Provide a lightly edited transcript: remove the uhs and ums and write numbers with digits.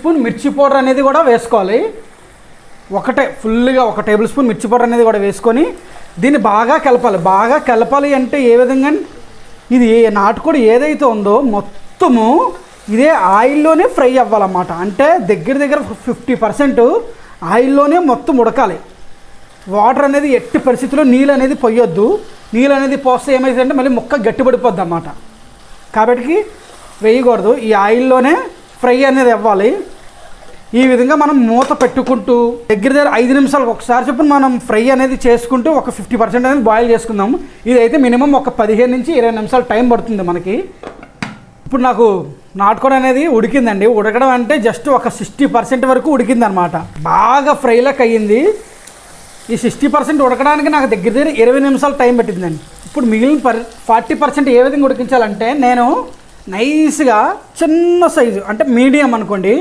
Spoon మిర్చి powder అనేది కూడా వేసుకోవాలి. ఫుల్గా 1 టేబుల్ స్పూన్ మిర్చి పౌడర్ అనేది కూడా వేసుకొని దీన్ని బాగా కలపాలి అంటే ఏ విధంగా, ఇది నాటుకోడి ఏదైతే ఉందో మొత్తము ఇదే ఆయిల్లోనే ఫ్రై అవ్వాలన్నమాట. అంటే దగ్గర 50% ఆయిల్లోనే మొత్తం ఉడకాలి. వాటర్ అనేది ఎట్టి పరిస్థితుల్లో నీళ్ళు అనేది పోయొద్దు. నీళ్ళు అనేది పోస్తే ఏమైందంటే మళ్ళీ ముక్క గట్టిపడిపోద్ది అన్నమాట. కాబట్టి వేయకూడదు, ఈ ఆయిల్లోనే ఫ్రై అనేది అవ్వాలి. ఈ విధంగా మనం మూత పెట్టుకుంటూ దగ్గర 5 నిమిషాలకు ఒకసారి చొప్పున మనం ఫ్రై అనేది చేసుకుంటూ ఒక 50% అనేది బాయిల్ చేసుకుందాం. ఇదైతే మినిమం ఒక 15 నుంచి 20 నిమిషాలు టైం పడుతుంది మనకి. ఇప్పుడు నాకు నాటుకోడి అనేది ఉడికిందండి. ఉడకడం అంటే జస్ట్ ఒక 60% వరకు ఉడికిందనమాట. బాగా ఫ్రైలకు అయ్యింది. ఈ 60% ఉడకడానికి నాకు దగ్గర 20 నిమిషాలు టైం పట్టిందండి. ఇప్పుడు మిగిలిన 40% ఏ విధంగా ఉడికించాలంటే, నేను నైస్గా చిన్న సైజు అంటే మీడియం అనుకోండి,